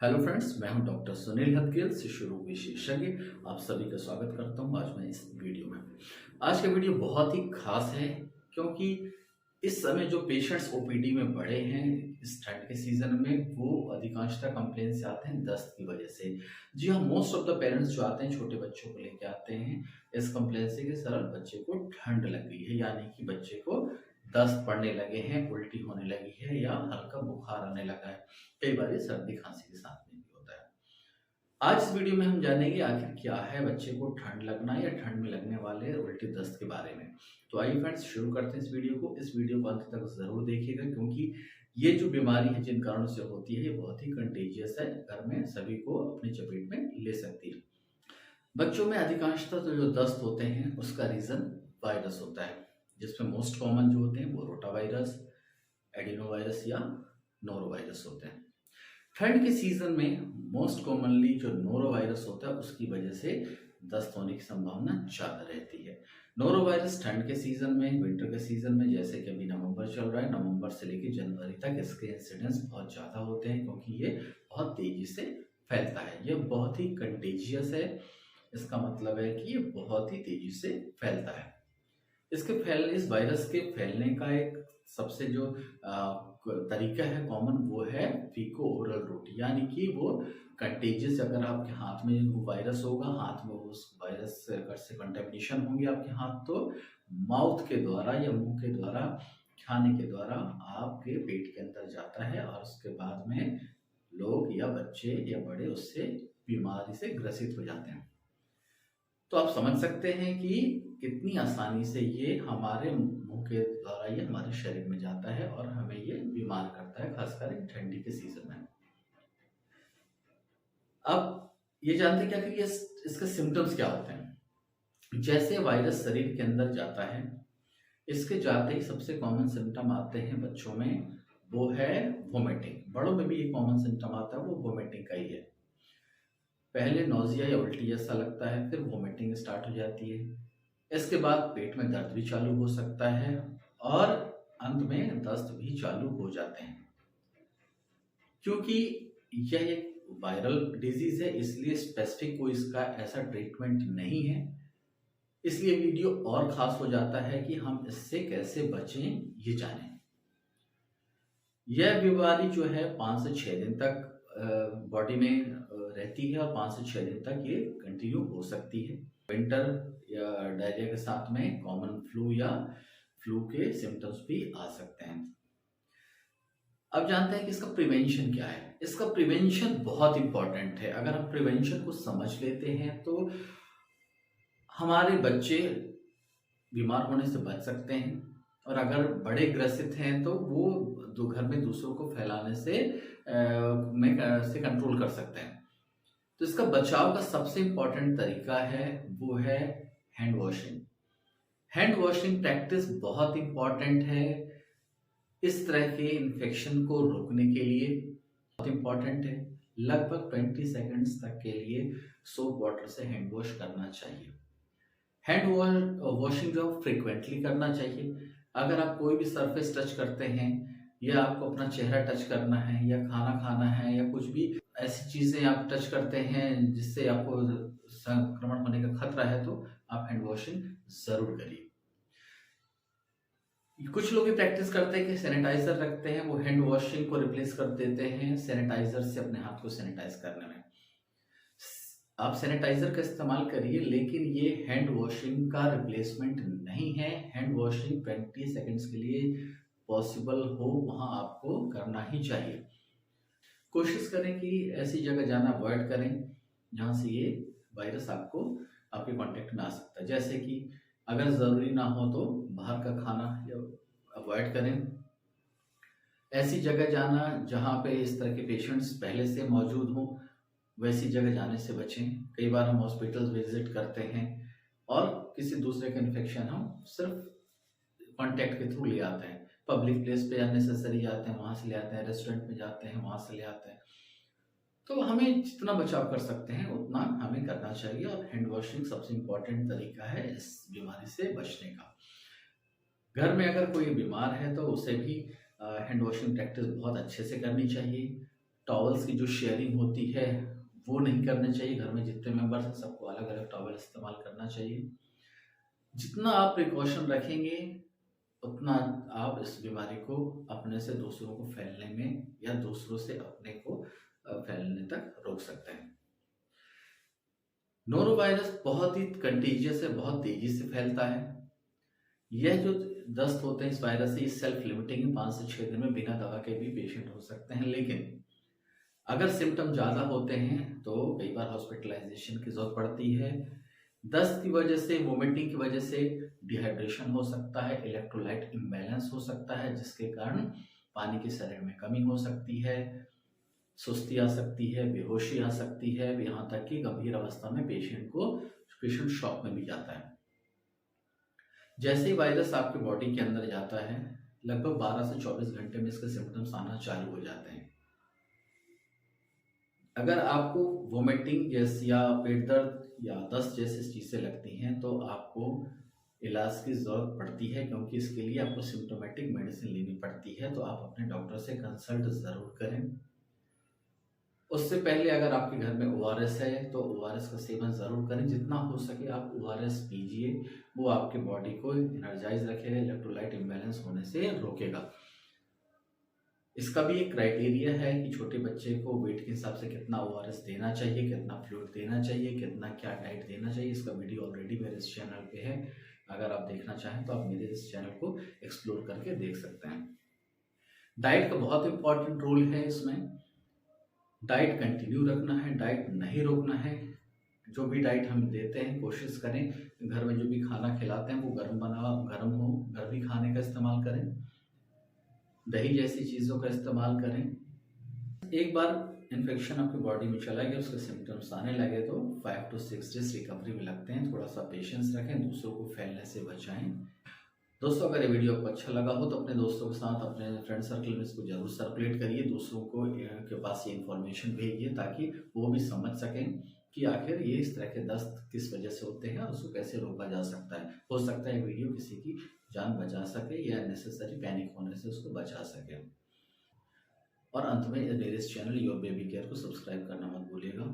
Hello friends, मैं हूं doctor Sunil हदगेल, शिशु रोग विशेषज्ञ। आप सभी का स्वागत करता हूं आज मैं इस वीडियो में। आज का वीडियो बहुत ही खास है क्योंकि इस समय जो पेशेंट्स ओपीडी में बढ़े हैं इस ठंड के सीजन में, वो अधिकांशतः कंप्लेन से आते हैं दस्त की वजह से। जी हाँ, मोस्ट ऑफ द पेरेंट्स जो आते हैं छोटे बच्चों को लेके आते हैं इस कंप्लेन से कि सर बच्चे को ठंड लग गई है, यानी कि बच्चे को दस्त पड़ने लगे हैं, उल्टी होने लगी है या हल्का बुखार आने लगा है। कई बार ये सर्दी खांसी के साथ में भी होता है। आज इस वीडियो में हम जानेंगे आखिर क्या है बच्चे को ठंड लगना या ठंड में लगने वाले उल्टी दस्त के बारे में। तो आइए फ्रेंड्स, शुरू करते हैं इस वीडियो को। इस वीडियो को अंत तक जरूर देखिएगा क्योंकि ये जो बीमारी है जिन कारणों से होती है ये बहुत ही कंटेजियस है, घर में सभी को अपनी चपेट में ले सकती है। बच्चों में अधिकांशतः तो जो दस्त होते हैं उसका रीजन वायरस होता है, जिसमें मोस्ट कॉमन जो होते हैं वो रोटा वायरस, एडिनोवायरस या नोरोवायरस होते हैं। ठंड के सीजन में मोस्ट कॉमनली जो नोरोवायरस होता है उसकी वजह से दस्त होने की संभावना ज़्यादा रहती है। नोरोवायरस ठंड के सीजन में, विंटर के सीजन में, जैसे कि अभी नवंबर चल रहा है, नवंबर से लेकर जनवरी तक इसके इंसिडेंस बहुत ज़्यादा होते हैं क्योंकि ये बहुत तेज़ी से फैलता है। ये बहुत ही कंटेजियस है, इसका मतलब है कि ये बहुत ही तेज़ी से फैलता है। इस वायरस के फैलने का एक सबसे जो तरीका है कॉमन, वो है फीको ओरल रूट, यानी कि वो कंटेजियस। अगर आपके हाथ में वो वायरस होगा, हाथ में उस वायरस से कंटेमिनेशन होंगे आपके हाथ, तो माउथ के द्वारा या मुंह के द्वारा, खाने के द्वारा आपके पेट के अंदर जाता है और उसके बाद में लोग या बच्चे या बड़े उससे बीमारी से ग्रसित हो जाते हैं। तो आप समझ सकते हैं कि कितनी आसानी से ये हमारे मुंह के द्वारा ये हमारे शरीर में जाता है और हमें ये बीमार करता है, खासकर इन ठंडी के सीजन में। अब ये जानते हैं क्या कि इसके सिम्टम्स क्या होते हैं। जैसे वायरस शरीर के अंदर जाता है, इसके जाते ही सबसे कॉमन सिम्टम आते हैं बच्चों में, वो है वोमिटिंग। बड़ों में भी ये कॉमन सिम्टम आता है, वो वोमिटिंग का ही है। पहले नौजिया या उल्टी जैसा लगता है, फिर वोमिटिंग स्टार्ट हो जाती है। इसके बाद पेट में दर्द भी चालू हो सकता है और अंत में दस्त भी चालू हो जाते हैं। क्योंकि यह एक वायरल डिजीज है, इसलिए स्पेसिफिक कोई इसका ऐसा ट्रीटमेंट नहीं है। इसलिए वीडियो और खास हो जाता है कि हम इससे कैसे बचें ये जानें। यह बीमारी जो है 5 से 6 दिन तक बॉडी में रहती है और 5 से 6 दिन तक ये कंटिन्यू हो सकती है। विंटर या डायरिया के साथ में कॉमन फ्लू या फ्लू के सिम्टम्स भी आ सकते हैं। अब जानते हैं कि इसका प्रिवेंशन क्या है। इसका प्रिवेंशन बहुत इंपॉर्टेंट है। अगर हम प्रिवेंशन को समझ लेते हैं तो हमारे बच्चे बीमार होने से बच सकते हैं और अगर बड़े ग्रसित हैं तो वो घर में दूसरों को फैलाने से कंट्रोल कर सकते हैं। तो इसका बचाव का सबसे इम्पोर्टेंट तरीका है, वो है hand washing. Hand washing practice बहुत इम्पॉर्टेंट है इस तरह के इन्फेक्शन को रोकने के लिए। बहुत इम्पॉर्टेंट है, लगभग 20 सेकंड्स तक के लिए सोप वाटर से हैंड वॉश करना चाहिए। हैंड वॉशिंग जो फ्रिक्वेंटली करना चाहिए। अगर आप कोई भी सरफेस टच करते हैं या आपको अपना चेहरा टच करना है या खाना खाना है या कुछ भी ऐसी चीज़ें आप टच करते हैं जिससे आपको संक्रमण होने का खतरा है, तो आप हैंड वॉशिंग ज़रूर करिए। कुछ लोग ये प्रैक्टिस करते हैं कि सैनिटाइजर रखते हैं, वो हैंड वॉशिंग को रिप्लेस कर देते हैं सैनिटाइजर से अपने हाथ को सैनिटाइज करने में। आप सैनिटाइजर का इस्तेमाल करिए, लेकिन ये हैंड वॉशिंग का रिप्लेसमेंट नहीं है। हैंड वॉशिंग 20 सेकंड्स के लिए पॉसिबल हो वहाँ आपको करना ही चाहिए। कोशिश करें कि ऐसी जगह जाना अवॉइड करें जहाँ से ये वायरस आपको आपके कांटेक्ट में आ सकता है। जैसे कि अगर ज़रूरी ना हो तो बाहर का खाना अवॉइड करें। ऐसी जगह जाना जहाँ पे इस तरह के पेशेंट्स पहले से मौजूद हों, वैसी जगह जाने से बचें। कई बार हम हॉस्पिटल्स विजिट करते हैं और किसी दूसरे का इन्फेक्शन हम सिर्फ कांटेक्ट के थ्रू ले आते हैं। पब्लिक प्लेस पे अननेसेसरी जाते हैं, वहाँ से ले आते हैं। रेस्टोरेंट में जाते हैं, वहाँ से ले आते हैं। तो हमें जितना बचाव कर सकते हैं उतना हमें करना चाहिए और हैंड वॉशिंग सबसे इम्पोर्टेंट तरीका है इस बीमारी से बचने का। घर में अगर कोई बीमार है तो उसे भी हैंड वॉशिंग प्रैक्टिस बहुत अच्छे से करनी चाहिए। टॉवल्स की जो शेयरिंग होती है वो नहीं करनी चाहिए। घर में जितने मेंबर्स हैं सबको अलग अलग टॉवल इस्तेमाल करना चाहिए। जितना आप प्रिकॉशन रखेंगे उतना आप इस बीमारी को अपने से दूसरों को फैलने में या दूसरों से अपने को फैलने तक रोक सकते हैं। नोरो वायरस बहुत ही कंटेजियस है, बहुत तेजी से फैलता है। यह जो दस्त होते हैं इस वायरस से, सेल्फ लिमिटिंग 5 से 6 दिन में बिना दवा के भी पेशेंट हो सकते हैं, लेकिन अगर सिम्टम ज़्यादा होते हैं तो कई बार हॉस्पिटलाइजेशन की ज़रूरत पड़ती है। दस्त की वजह से, वोमिटिंग की वजह से डिहाइड्रेशन हो सकता है, इलेक्ट्रोलाइट इम्बैलेंस हो सकता है, जिसके कारण पानी के शरीर में कमी हो सकती है, सुस्ती आ सकती है, बेहोशी आ सकती है, यहाँ तक कि गंभीर अवस्था में पेशेंट शॉक में भी जाता है। जैसे ही वायरस आपके बॉडी के अंदर जाता है, लगभग 12 से 24 घंटे में इसके सिम्टम्स आना चालू हो जाते हैं। अगर आपको वोमिटिंग जैसी या पेट दर्द या दस्त जैसी चीज़ें लगती हैं तो आपको इलाज की ज़रूरत पड़ती है, क्योंकि इसके लिए आपको सिम्टोमेटिक मेडिसिन लेनी पड़ती है। तो आप अपने डॉक्टर से कंसल्ट ज़रूर करें। उससे पहले अगर आपके घर में ओआरएस है तो ओआरएस का सेवन ज़रूर करें। जितना हो सके आप ओआरएस पीजिए, वो आपके बॉडी को एनर्जाइज रखेगा, इलेक्ट्रोलाइट इम्बैलेंस होने से रोकेगा। इसका भी एक क्राइटेरिया है कि छोटे बच्चे को वेट के हिसाब से कितना ओआरएस देना चाहिए, कितना फ्लूइड देना चाहिए, कितना क्या डाइट देना चाहिए। इसका वीडियो ऑलरेडी मेरे इस चैनल पे है। अगर आप देखना चाहें तो आप मेरे इस चैनल को एक्सप्लोर करके देख सकते हैं। डाइट का बहुत इंपॉर्टेंट रोल है इसमें। डाइट कंटिन्यू रखना है, डाइट नहीं रोकना है। जो भी डाइट हम देते हैं कोशिश करें घर में जो भी खाना खिलाते हैं वो गर्म हो, गर्मी खाने का इस्तेमाल करें, दही जैसी चीज़ों का इस्तेमाल करें। एक बार इन्फेक्शन आपकी बॉडी में चला गया, उसके सिम्टम्स आने लगे तो 5 to 6 डेज रिकवरी में लगते हैं। थोड़ा सा पेशेंस रखें, दूसरों को फैलने से बचाएं। दोस्तों, अगर ये वीडियो आपको अच्छा लगा हो तो अपने दोस्तों के साथ, अपने फ्रेंड सर्कल में इसको जरूर सर्कुलेट करिए। दूसरों को के पास ये इन्फॉर्मेशन भेजिए ताकि वो भी समझ सकें कि आखिर ये इस तरह के दस्त किस वजह से होते हैं और उसको कैसे रोका जा सकता है। हो सकता है वीडियो किसी की जान बचा सके या नेसेसरी पैनिक होने से उसको बचा सके। और अंत में मेरे इस चैनल योर बेबी केयर को सब्सक्राइब करना मत भूलिएगा।